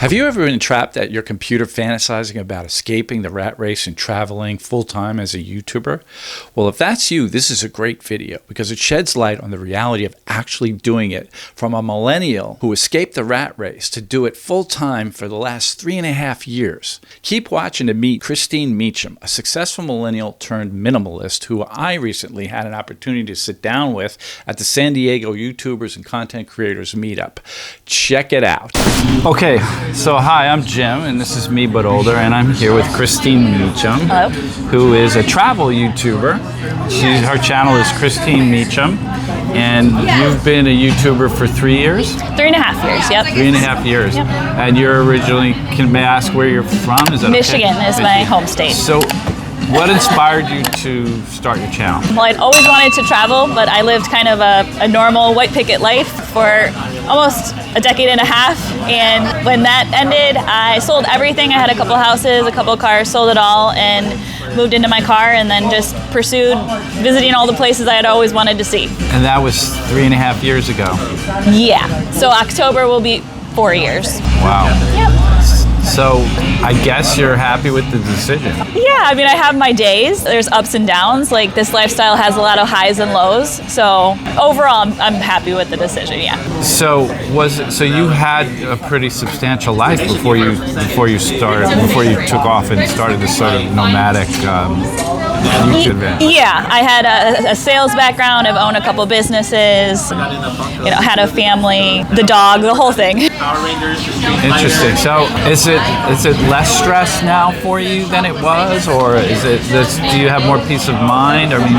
Have you ever been trapped at your computer fantasizing about escaping the rat race and traveling full-time as a YouTuber? Well, if that's you, this is a great video because it sheds light on the reality of actually doing it from a millennial who escaped the rat race to do it full-time for the last 3.5 years. Keep watching to meet Christine Meachum, a successful millennial turned minimalist who I recently had an opportunity to sit down with at the San Diego YouTubers and Content Creators Meetup. Check it out. Okay. So hi, I'm Jim, and this is Me But Older, and I'm here with Christine Meachum, hello, who is a travel YouTuber. Her channel is Christine Meachum, and you've been a YouTuber for 3 years? 3.5 years, yep. 3.5 years. Yep. And you're originally, can I ask where you're from? Is that Michigan okay? is my home state. So, what inspired you to start your channel? Well, I'd always wanted to travel, but I lived kind of a normal white picket life for almost a decade and a half, and when that ended, I sold everything. I had a couple houses, a couple cars, sold it all, and moved into my car, and then just pursued visiting all the places I had always wanted to see. And that was 3.5 years ago? Yeah, so October will be 4 years. Wow. Yep. So, I guess you're happy with the decision? Yeah, I mean, I have my days. There's ups and downs. Like, this lifestyle has a lot of highs and lows. So, overall, I'm happy with the decision, yeah. So, so you had a pretty substantial life before you took off and started this sort of nomadic YouTube venture? Yeah, I had a sales background. I've owned a couple businesses, had a family, the dog, the whole thing. Interesting. So, is it less stress now for you than it was, or is it do you have more peace of mind? I mean,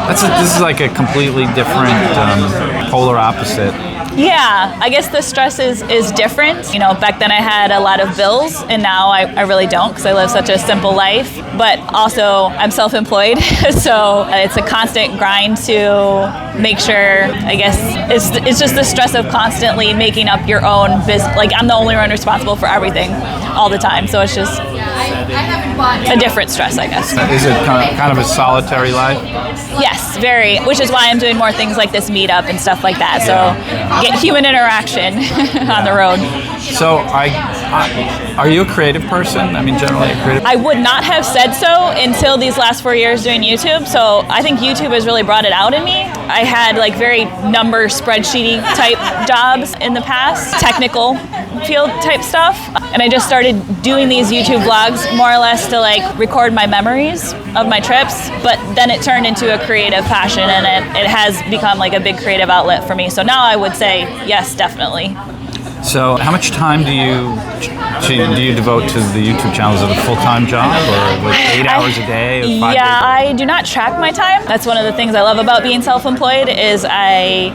this is like a completely different polar opposite. Yeah, I guess the stress is different. Back then I had a lot of bills, and now I really don't because I live such a simple life. But also I'm self-employed, so it's a constant grind to make sure, I guess, it's just the stress of constantly making up your own business. Like, I'm the only one responsible for everything all the time, so it's just a different stress, I guess. Is it kind of a solitary life? Yes, very, which is why I'm doing more things like this Meetup and stuff like that, so get human interaction on the road. So, are you a creative person? I mean, generally a creative? I would not have said so until these last 4 years doing YouTube, so I think YouTube has really brought it out in me. I had like very number spreadsheety type jobs in the past, technical field type stuff, and I just started doing these YouTube vlogs more or less to like record my memories of my trips, but then it turned into a creative passion, and it has become like a big creative outlet for me. So now I would say yes, definitely. So how much time do you devote to the YouTube channel? Is it a full-time job, or like 8 hours a day? Or 5 days a week? I do not track my time. That's one of the things I love about being self-employed is I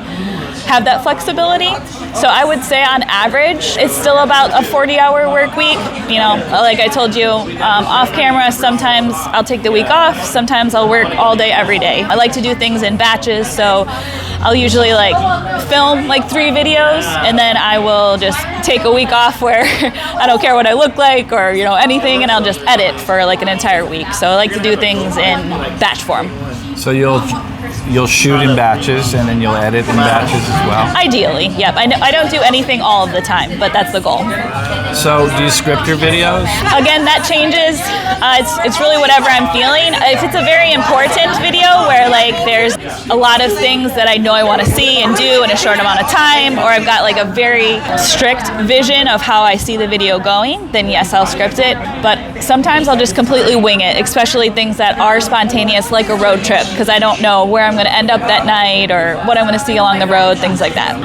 have that flexibility. So I would say on average, it's still about a 40-hour work week. Like I told you, off camera, sometimes I'll take the week off, sometimes I'll work all day, every day. I like to do things in batches, so I'll usually like film like 3 videos, and then I will just take a week off where I don't care what I look like or anything, and I'll just edit for like an entire week. So I like to do things in batch form. So you'll shoot in batches and then you'll edit in batches as well? Ideally, yep. I don't do anything all of the time, but that's the goal. So do you script your videos? Again, that changes. It's really whatever I'm feeling. If it's a very important video where like there's a lot of things that I know I want to see and do in a short amount of time, or I've got like a very strict vision of how I see the video going, then yes, I'll script it. But sometimes I'll just completely wing it, especially things that are spontaneous, like a road trip, because I don't know where I'm going to end up that night or what I'm going to see along the road, things like that.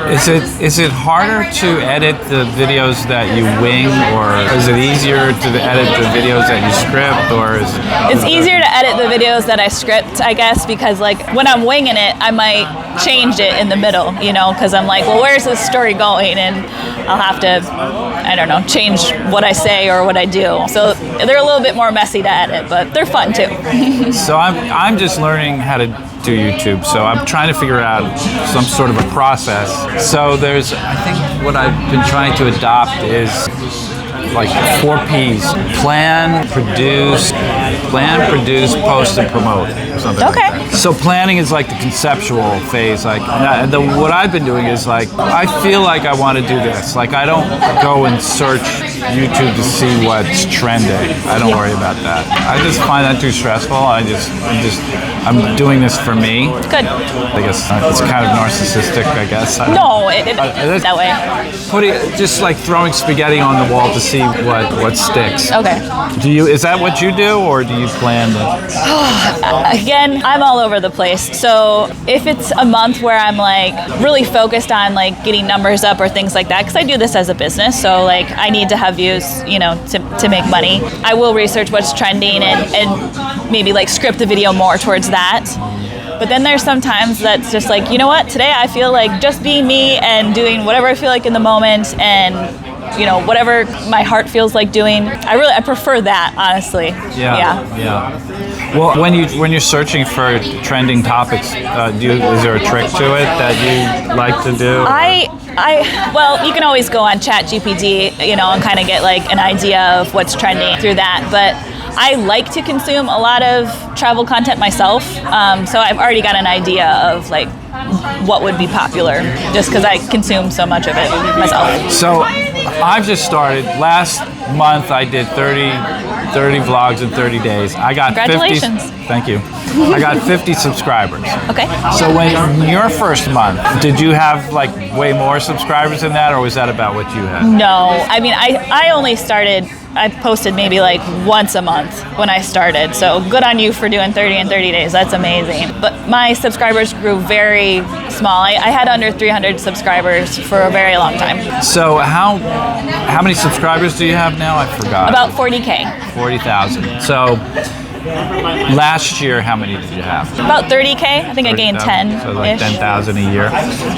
Is it harder to edit the videos that you wing, or is it easier to edit the videos that you script, or is it's easier to edit the videos that I script, I guess, because like when I'm winging it, I might change it in the middle, because I'm like, well, where's this story going? And I'll have to, I don't know, change what I say or what I do. So they're a little bit more messy to edit, but they're fun too. So I'm just learning how to do YouTube, so I'm trying to figure out some sort of a process. So I think what I've been trying to adopt is like 4 Ps: plan, produce, post, and promote, or something. Okay. Like that. So planning is like the conceptual phase. Like what I've been doing is like I feel like I want to do this. Like I don't go and search YouTube to see what's trending. I don't worry about that. I just find that too stressful. I'm doing this for me. Good. I guess it's kind of narcissistic, I guess. No, it's that way. Just like throwing spaghetti on the wall to see what sticks. Okay. Is that what you do, or do you plan to? Again, I'm all over the place. So if it's a month where I'm like really focused on like getting numbers up or things like that, because I do this as a business, so like I need to have views, you know, to make money. I will research what's trending and maybe like script the video more towards that. But then there's sometimes that's just like, you know what, today I feel like just being me and doing whatever I feel like in the moment, and you know, whatever my heart feels like doing. I prefer that, honestly. Yeah. Well, when you're searching for trending topics, is there a trick to it that you like to do? Well, you can always go on ChatGPT, you know, and kind of get like an idea of what's trending through that. But I like to consume a lot of travel content myself, so I've already got an idea of like what would be popular, just because I consume so much of it myself. So I've just started. Last month I did 30 vlogs in 30 days. I got Congratulations. 50. Thank you. I got 50 subscribers. Okay. So when your first month, did you have like way more subscribers than that, or was that about what you had? No, I mean, I only started, I posted maybe like once a month when I started. So good on you for doing 30 in 30 days. That's amazing. But my subscribers grew very small. I had under 300 subscribers for a very long time. So how many subscribers do you have now? I forgot. About 40K. 40,000. So last year, how many did you have? About 30K. I think I gained 10. So like 10,000 a year.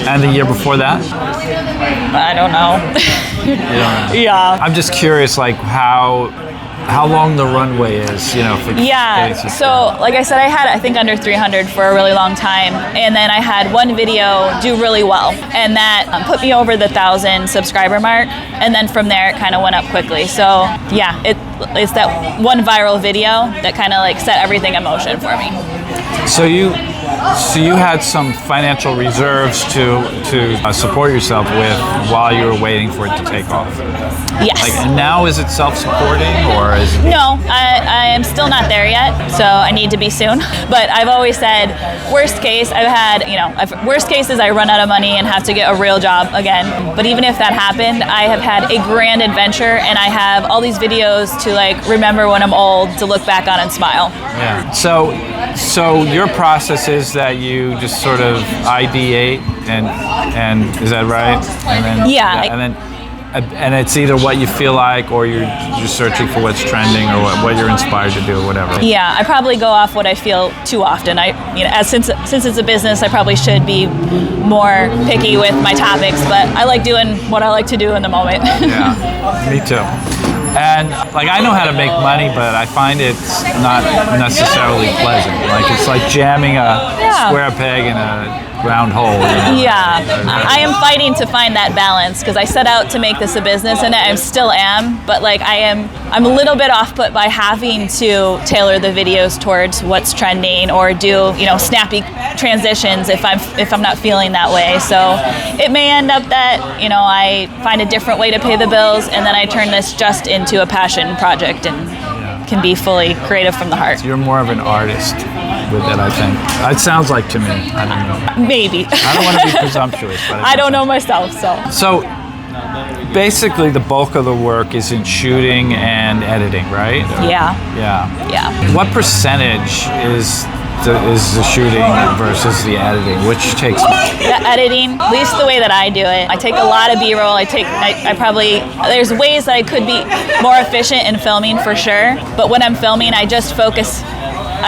And the year before that? I don't know. You don't know. Yeah. I'm just curious, like how long the runway is, you know, for so like I said, I had I think under 300 for a really long time, and then I had one video do really well, and that put me over the 1,000 subscriber mark, and then from there it kind of went up quickly. So yeah, it's that one viral video that kind of like set everything in motion for me. So you had some financial reserves to support yourself with while you were waiting for it to take off. Yes. And now is it self-supporting, or is it? No, I am still not there yet, so I need to be soon. But I've always said, worst case, worst case is I run out of money and have to get a real job again. But even if that happened, I have had a grand adventure, and I have all these videos to like remember when I'm old, to look back on and smile. Yeah. So your process is that you just sort of ideate, and is that right? And then, and it's either what you feel like, or you're searching for what's trending, or what you're inspired to do, or whatever. Yeah, I probably go off what I feel too often. Since it's a business, I probably should be more picky with my topics, but I like doing what I like to do in the moment. Yeah, me too. And like I know how to make money, but I find it's not necessarily pleasant. Like it's like jamming a square peg in a round hole. You know? Yeah, I am fighting to find that balance, because I set out to make this a business, and I still am. But like I'm a little bit off put by having to tailor the videos towards what's trending, or do snappy transitions if I'm not feeling that way. So it may end up that I find a different way to pay the bills, and then I turn this just into a passion project and can be fully creative from the heart. So you're more of an artist with it, I think. It sounds like to me. I don't know. Maybe. I don't want to be presumptuous, but I don't know myself, so. So basically the bulk of the work is in shooting and editing, right? Yeah. What percentage is the shooting versus the editing? Which takes the editing, at least the way that I do it. I take a lot of B-roll. There's ways that I could be more efficient in filming for sure, but when I'm filming, I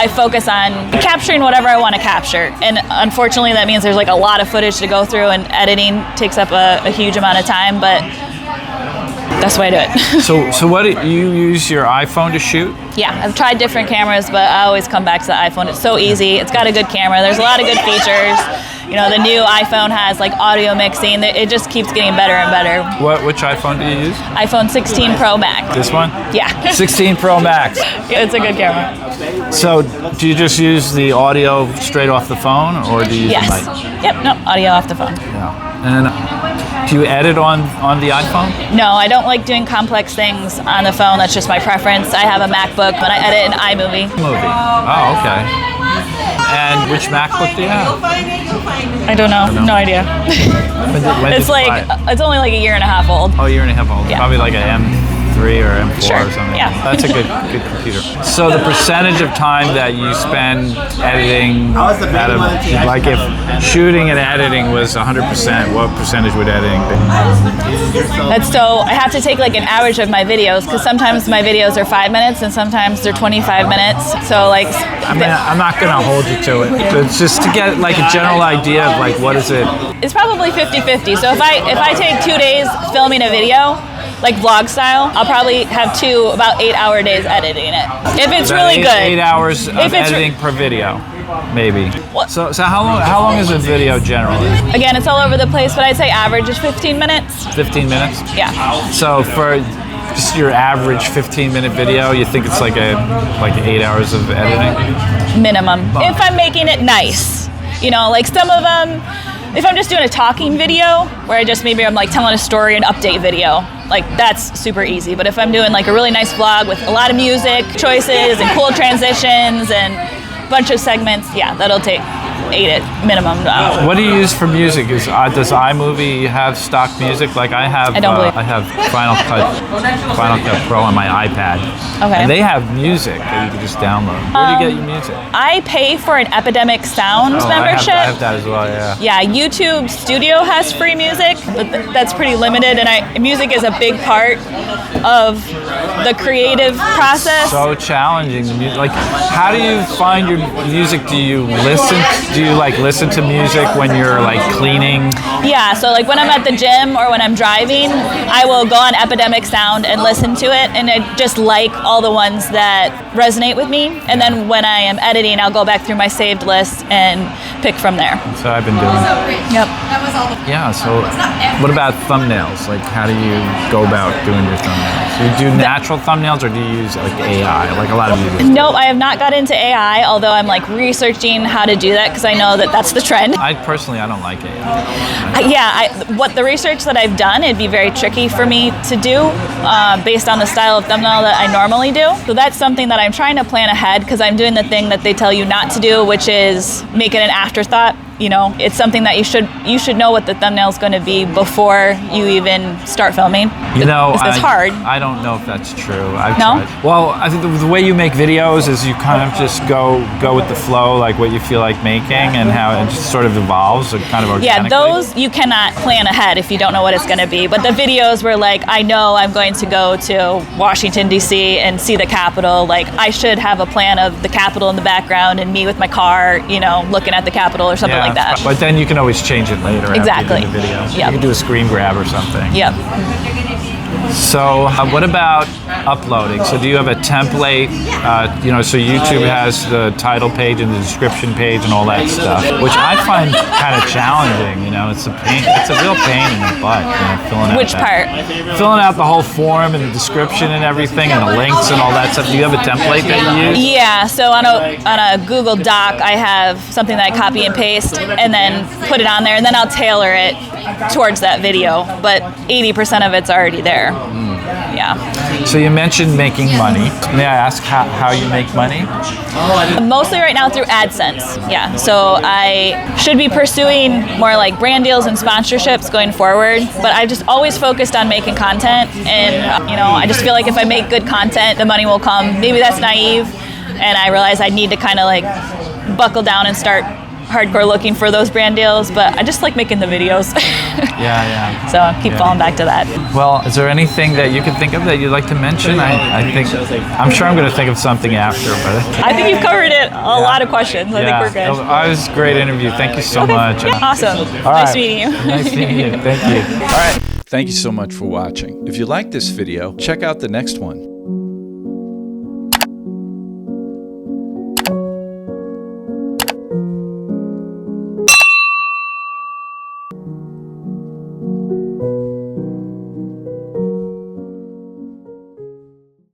focus on capturing whatever I want to capture. And unfortunately, that means there's like a lot of footage to go through, and editing takes up a huge amount of time, but that's the way I do it. So what, you use your iPhone to shoot? Yeah, I've tried different cameras, but I always come back to the iPhone. It's so easy. It's got a good camera. There's a lot of good features. The new iPhone has like audio mixing. It just keeps getting better and better. Which iPhone do you use? iPhone 16 Pro Max. This one? Yeah. 16 Pro Max. Yeah, it's a good camera. So do you just use the audio straight off the phone, or do you use the mic? Yep, no, audio off the phone. Yeah. And Do you edit on the iPhone? No, I don't like doing complex things on the phone. That's just my preference. I have a MacBook, but I edit in iMovie. Oh, okay. And which MacBook do you have? I don't know. No idea. When It's like, it's only like a year and a half old. Oh, a year and a half old. Yeah. Probably like an M3 or M4 Sure, or something. yeah. That's a good computer. So the percentage of time that you spend editing, like if shooting and editing was 100%, what percentage would editing be? That's so, I have to take like an average of my videos because sometimes my videos are 5 minutes and sometimes they're 25 minutes. So like, I mean, I'm not going to hold you to it. But it's just to get like a general idea of like what is it? it's probably 50-50. So if I take 2 days filming a video, like vlog style, I'll probably have about 8-hour days editing it. If it's really good. 8 hours of editing per video, maybe. So how long is a video generally? Again, it's all over the place, but I'd say average is 15 minutes. 15 minutes? Yeah. So for just your average 15-minute video, you think it's like 8 hours of editing? Minimum. If I'm making it nice. You know, like some of them, if I'm just doing a talking video where I'm like telling a story, an update video, like that's super easy. But if I'm doing like a really nice vlog with a lot of music choices and cool transitions and a bunch of segments, yeah, that'll take 8 at minimum. What do you use for music? Does iMovie have stock music? Like I have Final Cut Pro on my iPad. Okay. And they have music that you can just download. Where do you get your music? I pay for an Epidemic Sound membership. I have that as well, yeah. Yeah, YouTube Studio has free music, but that's pretty limited, and music is a big part of the creative process. So challenging. Like, how do you find your music? Do you listen to music when you're like cleaning? Yeah, so like when I'm at the gym or when I'm driving, I will go on Epidemic Sound and listen to it, and I just like all the ones that resonate with me. And then when I am editing, I'll go back through my saved list and pick from there. So I've been doing. Yep. Yeah. So what about thumbnails? Like, how do you go about doing your thumbnails? Do you do natural thumbnails, or do you use like AI, like a lot of users? Nope, I have not got into AI, although I'm like researching how to do that because I know that that's the trend. I don't like AI. What the research that I've done, it'd be very tricky for me to do based on the style of thumbnail that I normally do. So that's something that I'm trying to plan ahead because I'm doing the thing that they tell you not to do, which is make it an afterthought. You know, it's something that you should know what the thumbnail is going to be before you even start filming. You know, it's hard. I don't know if that's true. I've No? tried. Well, I think the way you make videos is you kind of just go with the flow, like what you feel like making, and how it just sort of evolves, kind of organically. Yeah, those you cannot plan ahead if you don't know what it's going to be. But the videos where like I know I'm going to go to Washington D.C. and see the Capitol, like I should have a plan of the Capitol in the background and me with my car, you know, looking at the Capitol or something like that. But then you can always change it later. Exactly. After you do the video. Yep. You can do a screen grab or something. Yep. So what about uploading? So do you have a template? So YouTube has the title page and the description page and all that stuff, which I find kind of challenging. You know, it's a pain. It's a real pain in the butt. You know, filling out Which part? Filling out the whole form and the description and everything and the links and all that stuff. Do you have a template that you use? Yeah. So on a Google Doc, I have something that I copy and paste and then put it on there, and then I'll tailor it towards that video. But 80% of it's already there. Yeah. So you mentioned making money. May I ask how you make money? Mostly right now through AdSense. Yeah. So I should be pursuing more like brand deals and sponsorships going forward, but I've just always focused on making content, and I just feel like if I make good content, the money will come. Maybe that's naive, and I realize I need to kind of like buckle down and start hardcore looking for those brand deals, but I just like making the videos. Yeah. So I'll keep falling back to that. Well, is there anything that you can think of that you'd like to mention? I'm sure I'm going to think of something after, but I think you've covered it. A lot of questions. I think we're good. It was a great interview. Thank you so much. Yeah, awesome. All Nice right. meeting you. Nice meeting you. Thank you. All right. Thank you so much for watching. If you like this video, check out the next one.